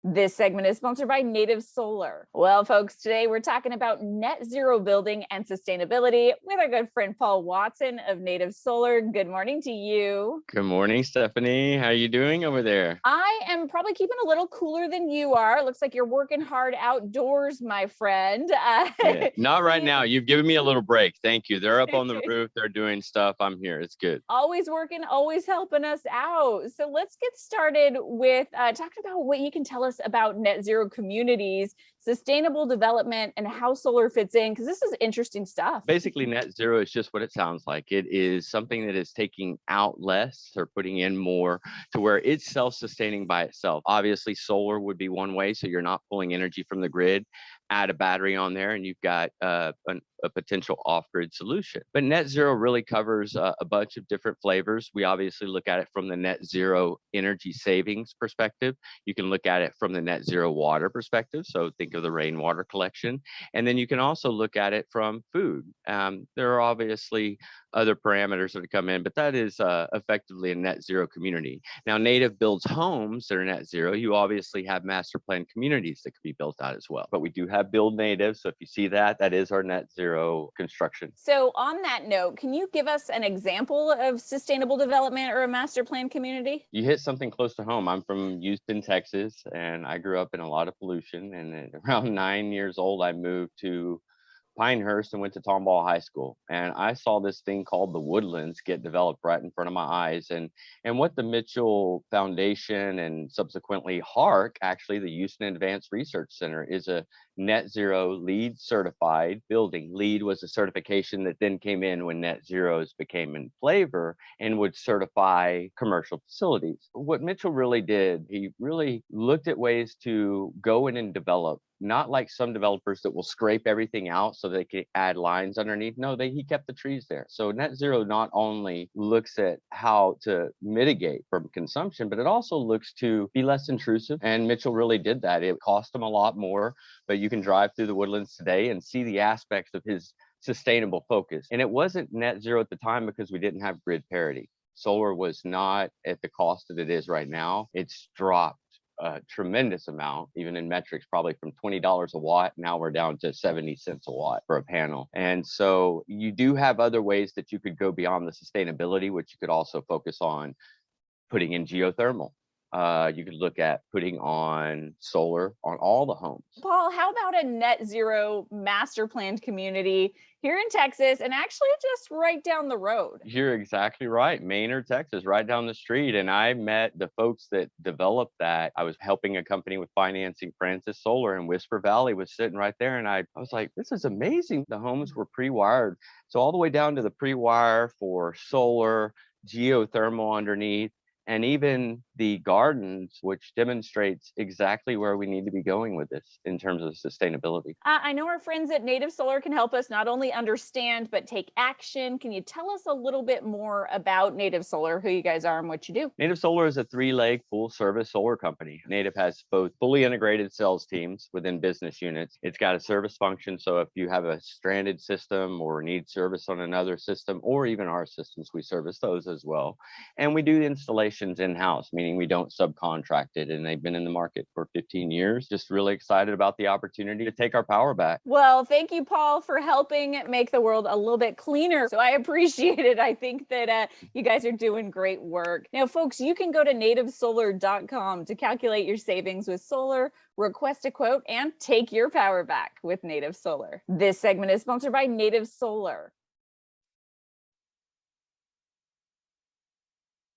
This segment is sponsored by Native Solar. Well, folks, today we're talking about net zero building and sustainability with our good friend Paul Watson of Native Solar. Good morning to you. Good morning, Stephanie. How are you doing over there? I am probably keeping a little cooler than you are. Looks like you're working hard outdoors, my friend. Yeah, not right now. You've given me a little break. Thank you. They're up on the roof. They're doing stuff. I'm here. It's good. Always working, always helping us out. So let's get started with talking about what you can tell us about net zero communities, sustainable development, and how solar fits in, because this is interesting stuff. Basically, net zero is just what it sounds like. It is something that is taking out less or putting in more to where it's self-sustaining by itself. Obviously, solar would be one way, so you're not pulling energy from the grid. Add a battery on there and you've got a potential off-grid solution. But net zero really covers a bunch of different flavors. We obviously look at it from the net zero energy savings perspective. You can look at it from the net zero water perspective. So think of the rainwater collection. And then you can also look at it from food. There are obviously other parameters that come in, but that is effectively a net zero community. Now, Native builds homes that are net zero. You obviously have master plan communities that can be built out as well. But we do have Build Native. So if you see that, that is our net zero construction. So on that note, can you give us an example of sustainable development or a master plan community? You hit something close to home. I'm from Houston, Texas, and I grew up in a lot of pollution. And at around 9 years old, I moved to Pinehurst and went to Tomball High School. And I saw this thing called the Woodlands get developed right in front of my eyes. And what the Mitchell Foundation and subsequently HARC, actually the Houston Advanced Research Center, is a net zero LEED certified building. LEED was a certification that then came in when net zeros became in flavor and would certify commercial facilities. What Mitchell really did, he really looked at ways to go in and develop, not like some developers that will scrape everything out so they can add lines underneath. No, he kept the trees there. So net zero not only looks at how to mitigate from consumption, but it also looks to be less intrusive. And Mitchell really did that. It cost him a lot more, but you can drive through the Woodlands today and see the aspects of his sustainable focus. And it wasn't net zero at the time because we didn't have grid parity. Solar was not at the cost that it is right now. It's dropped a tremendous amount, even in metrics, probably from $20 a watt. Now we're down to 70 cents a watt for a panel. And so you do have other ways that you could go beyond the sustainability, which you could also focus on putting in geothermal. You could look at putting on solar on all the homes. Paul, how about a net zero master planned community here in Texas and actually just right down the road? You're exactly right. Maynard, Texas, right down the street. And I met the folks that developed that. I was helping a company with financing Francis Solar, and Whisper Valley was sitting right there. And I was like, this is amazing. The homes were pre-wired. So all the way down to the pre-wire for solar, geothermal underneath, and even the gardens, which demonstrates exactly where we need to be going with this in terms of sustainability. I know our friends at Native Solar can help us not only understand, but take action. Can you tell us a little bit more about Native Solar, who you guys are and what you do? Native Solar is a three-leg full-service solar company. Native has both fully integrated sales teams within business units. It's got a service function, so if you have a stranded system or need service on another system, or even our systems, we service those as well. And we do the installation in-house, meaning we don't subcontract it, and they've been in the market for 15 years. Just really excited about the opportunity to take our power back. Well, thank you, Paul, for helping make the world a little bit cleaner. So I appreciate it. I think that you guys are doing great work. Now, folks, you can go to nativesolar.com to calculate your savings with solar, request a quote, and take your power back with Native Solar. This segment is sponsored by Native Solar.